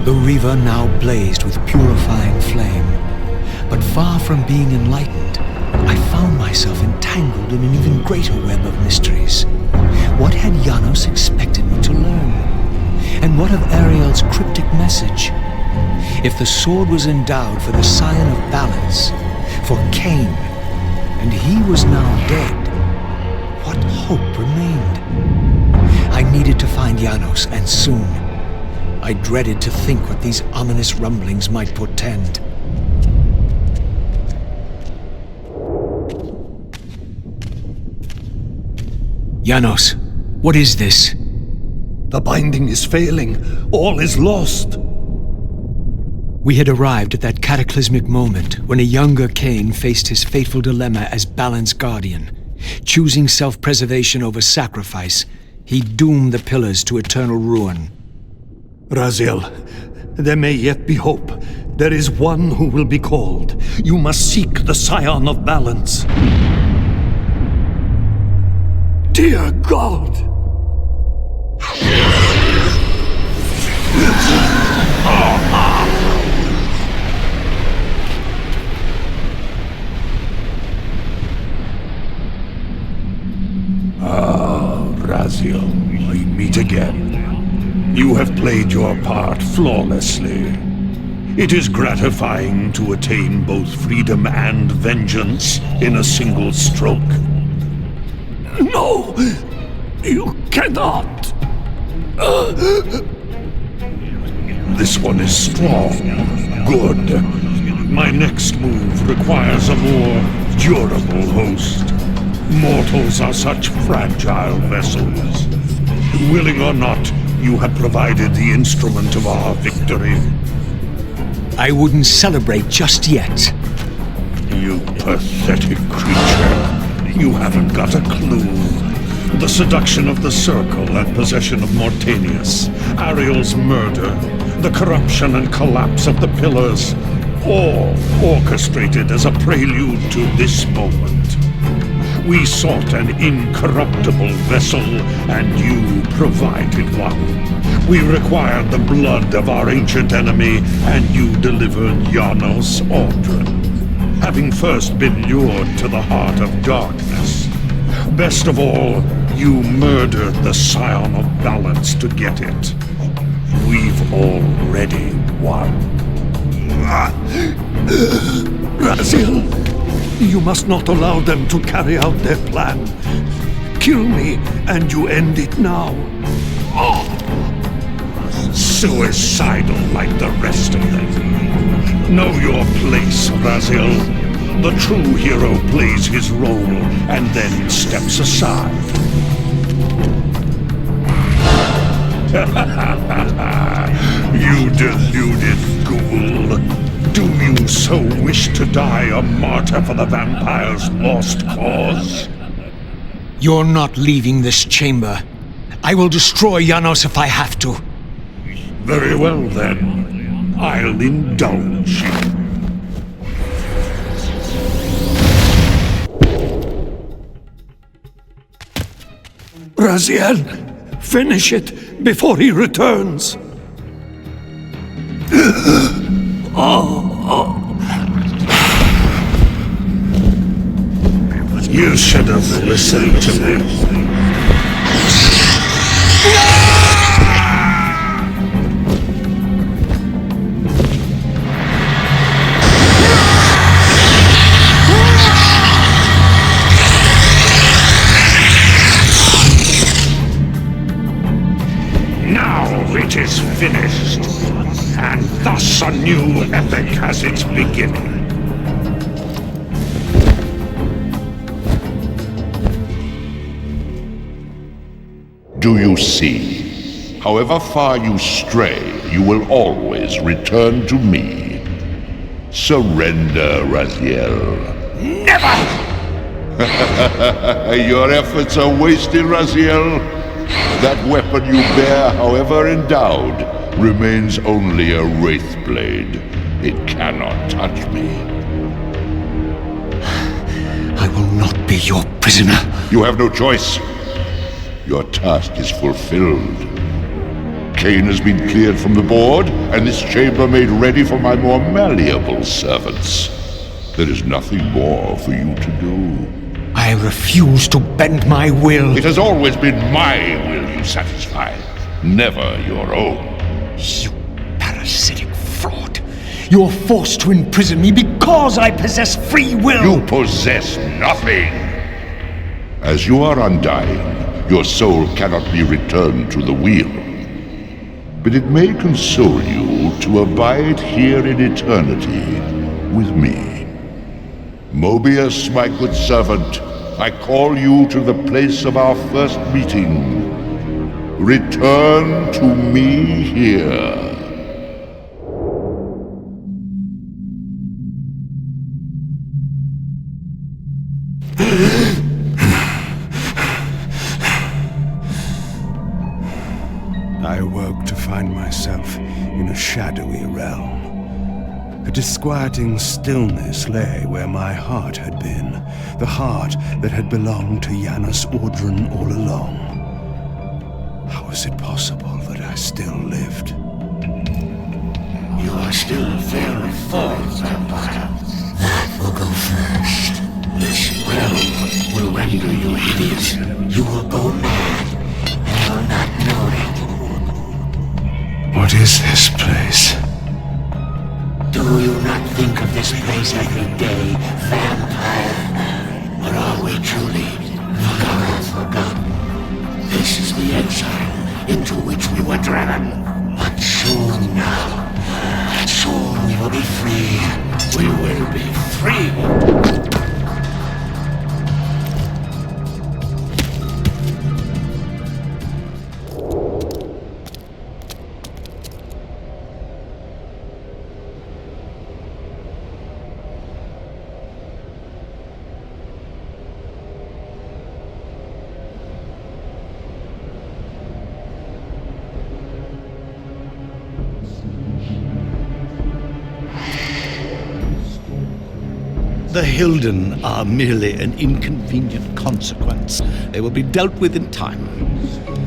The Reaver now blazed with purifying flame. But far from being enlightened, I found myself entangled in an even greater web of mysteries. What had Janos expected me to learn? And what of Ariel's cryptic message? If the sword was endowed for the Scion of Balance, for Kain, and he was now dead, what hope remained? I needed to find Janos, and soon. I dreaded to think what these ominous rumblings might portend. Janos, what is this? The binding is failing. All is lost. We had arrived at that cataclysmic moment when a younger Kain faced his fateful dilemma as Balance Guardian. Choosing self-preservation over sacrifice, he doomed the pillars to eternal ruin. Raziel, there may yet be hope. There is one who will be called. You must seek the Scion of Balance. Dear God! Raziel, we meet again. You have played your part flawlessly. It is gratifying to attain both freedom and vengeance in a single stroke. No! You cannot! This one is strong. Good. My next move requires a more durable host. Mortals are such fragile vessels. Willing or not, you have provided the instrument of our victory. I wouldn't celebrate just yet. You pathetic creature. You haven't got a clue. The seduction of the Circle and possession of Mortanius, Ariel's murder, the corruption and collapse of the Pillars, all orchestrated as a prelude to this moment. We sought an incorruptible vessel, and you provided one. We required the blood of our ancient enemy, and you delivered Janos Audron, having first been lured to the heart of darkness. Best of all, you murdered the Scion of Balance to get it. We've already won. Raziel! You must not allow them to carry out their plan. Kill me, and you end it now. Suicidal like the rest of them. Know your place, Raziel. The true hero plays his role and then steps aside. You deluded ghoul. Do you so wish to die a martyr for the vampire's lost cause? You're not leaving this chamber. I will destroy Janos if I have to. Very well then. I'll indulge you. Raziel, finish it before he returns. You should have listened to me. Now it is finished, and thus a new epic has its beginning. Do you see? However far you stray, you will always return to me. Surrender, Raziel. Never! Your efforts are wasted, Raziel. That weapon you bear, however endowed, remains only a wraith blade. It cannot touch me. I will not be your prisoner. You have no choice. Your task is fulfilled. Kain has been cleared from the board, and this chamber made ready for my more malleable servants. There is nothing more for you to do. I refuse to bend my will. It has always been my will you satisfy, never your own. You parasitic fraud. You're forced to imprison me because I possess free will. You possess nothing. As you are undying, your soul cannot be returned to the wheel. But it may console you to abide here in eternity with me. Moebius, my good servant, I call you to the place of our first meeting. Return to me here. find myself in a shadowy realm. A disquieting stillness lay where my heart had been, the heart that had belonged to Janus Audrun all along. How was it possible that I still lived? You are still very false, Vampire. That will go first. This realm will render you hideous. You will go mad, and will not know it. What is this place? Do you not think of this place every day, Vampire? Or are we truly forgotten? This is the exile into which we were driven. But soon now, soon we will be free. We will be free. The Hilden are merely an inconvenient consequence. They will be dealt with in time.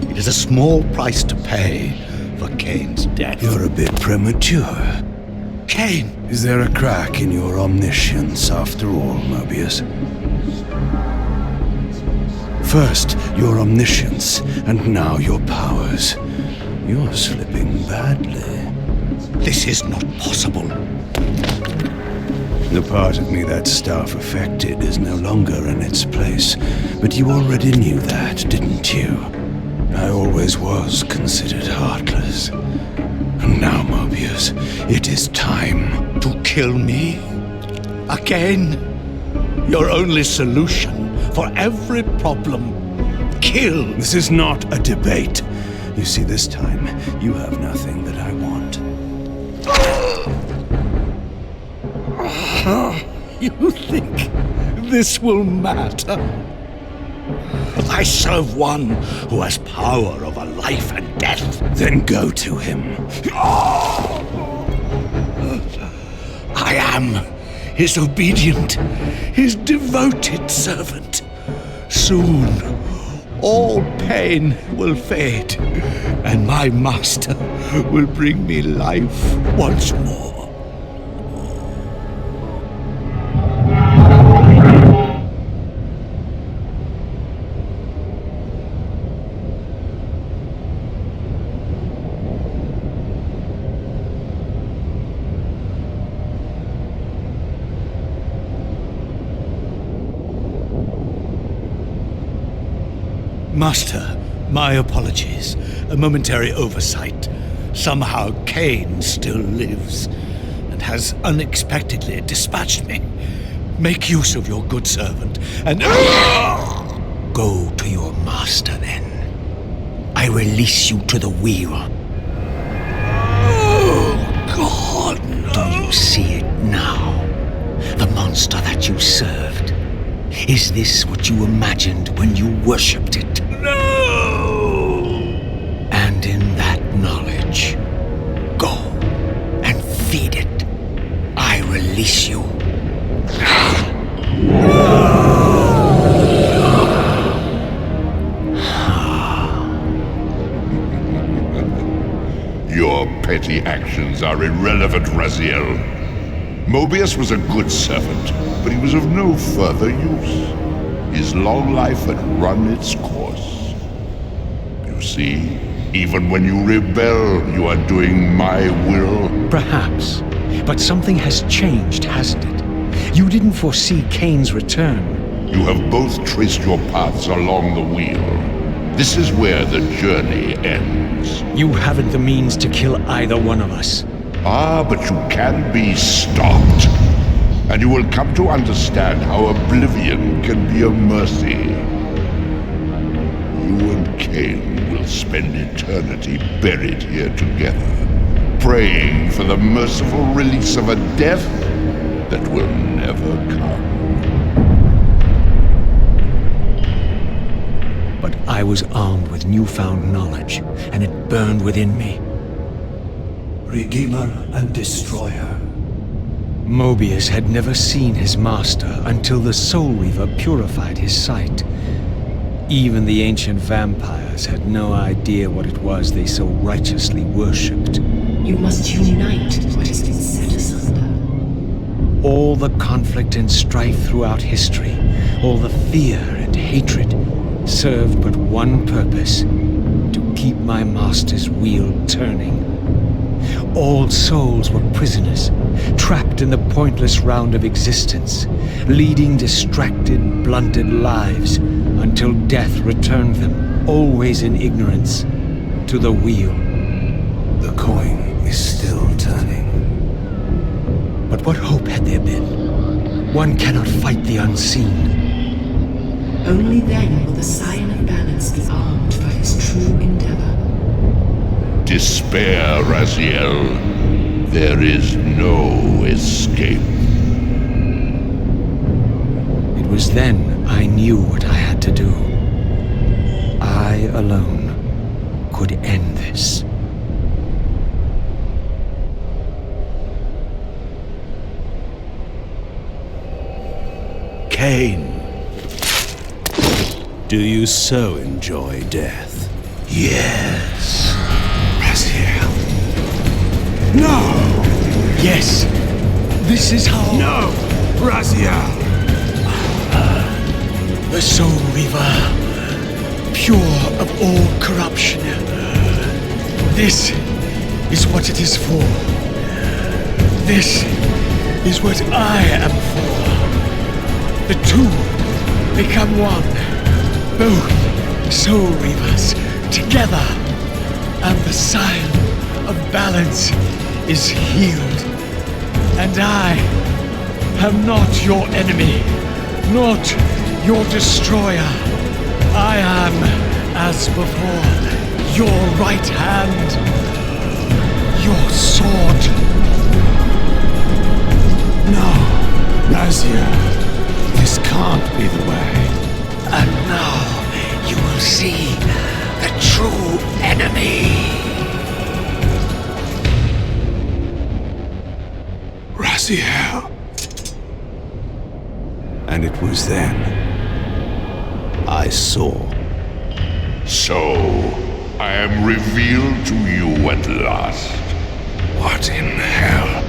It is a small price to pay for Kain's death. You're a bit premature. Kain! Is there a crack in your omniscience after all, Moebius? First, your omniscience, and now your powers. You're slipping badly. This is not possible. The part of me that staff affected is no longer in its place, but you already knew that, didn't you? I always was considered heartless. And now, Moebius, it is time. To kill me? Again? Your only solution for every problem. Kill! This is not a debate. You see, this time, you have nothing that I want. You think this will matter? I serve one who has power over life and death. Then go to him. I am his obedient, his devoted servant. Soon, all pain will fade, and my master will bring me life once more. Master, my apologies. A momentary oversight. Somehow Kain still lives, and has unexpectedly dispatched me. Make use of your good servant, and... Go to your master, then. I release you to the wheel. Oh, God, no. Do you see it now? The monster that you served. Is this what you imagined when you worshipped it? No! And in that knowledge, go and feed it. I release you. Your petty actions are irrelevant, Raziel. Moebius was a good servant, but he was of no further use. His long life had run its course. You see, even when you rebel, you are doing my will. Perhaps. But something has changed, hasn't it? You didn't foresee Kain's return. You have both traced your paths along the wheel. This is where the journey ends. You haven't the means to kill either one of us. Ah, but you can be stopped. And you will come to understand how oblivion can be a mercy. You and Kain will spend eternity buried here together, praying for the merciful release of a death that will never come. But I was armed with newfound knowledge, and it burned within me. Redeemer and Destroyer. Moebius had never seen his master until the Soul Reaver purified his sight. Even the ancient vampires had no idea what it was they so righteously worshipped. You must unite what has been set asunder. All the conflict and strife throughout history, all the fear and hatred, served but one purpose: to keep my master's wheel turning. All souls were prisoners, trapped in the pointless round of existence, leading distracted, blunted lives until death returned them, always in ignorance, to the wheel. The coin is still turning. But what hope had there been? One cannot fight the unseen. Only then will the Scion of Balance be armed for his true endeavor. Despair, Raziel. There is no escape. It was then I knew what I had to do. I alone could end this. Kain, do you so enjoy death? Yes. Raziel. No! Yes, this is how... No! Raziel! The Soul Reaver, pure of all corruption. This is what it is for. This is what I am for. The two become one. Both Soul Reavers together. And the Scion of Balance is healed. And I am not your enemy, not your destroyer. I am, as before, your right hand, your sword. No, Raziel. This can't be the way. And now you will see the true enemy. Raziel. And it was then I saw. So, I am revealed to you at last. What in hell?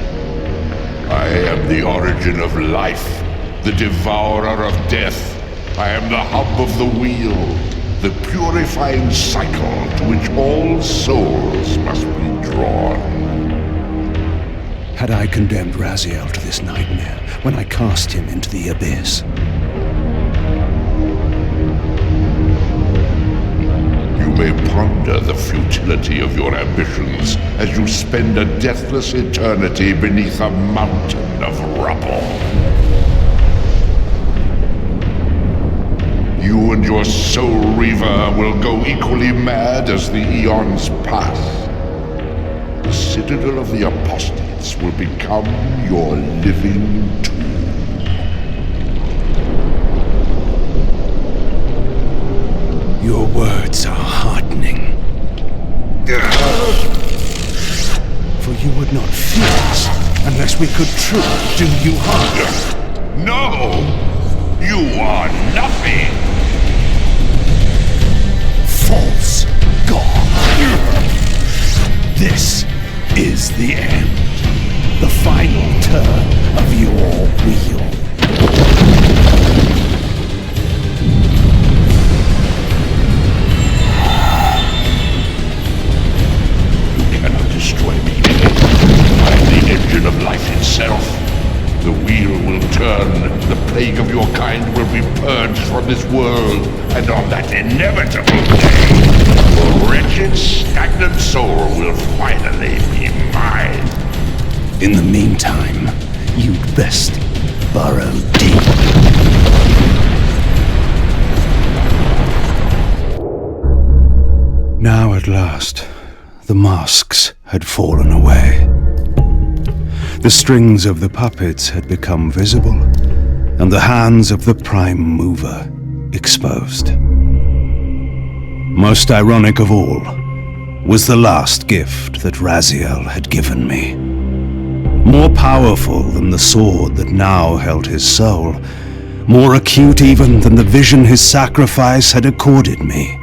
I am the origin of life, the devourer of death. I am the hub of the wheel, the purifying cycle to which all souls must be drawn. Had I condemned Raziel to this nightmare when I cast him into the abyss? You may ponder the futility of your ambitions as you spend a deathless eternity beneath a mountain of rubble. You and your Soul Reaver will go equally mad as the eons pass. The Citadel of the Apostates will become your living tomb. Your words are heartening. For you would not fear us unless we could truly do you harm. No! You are nothing! False God. This is the end. The final turn of your wheel. You cannot destroy me. I am the engine of life itself. The wheel will turn, the plague of your kind will be purged from this world, and on that inevitable day, your wretched, stagnant soul will finally be mine. In the meantime, you'd best burrow deep. Now at last, the masks had fallen away. The strings of the puppets had become visible, and the hands of the prime mover exposed. Most ironic of all, was the last gift that Raziel had given me. More powerful than the sword that now held his soul, more acute even than the vision his sacrifice had accorded me.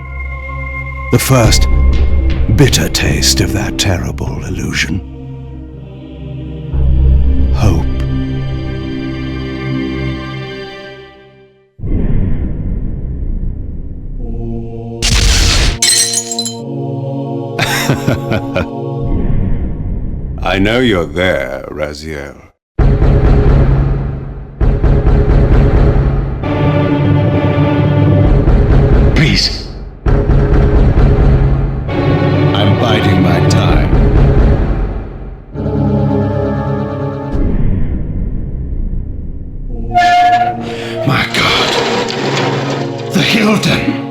The first bitter taste of that terrible illusion. Hope. I know you're there, Raziel. Please. I'm biding my time. My God. The Hilton.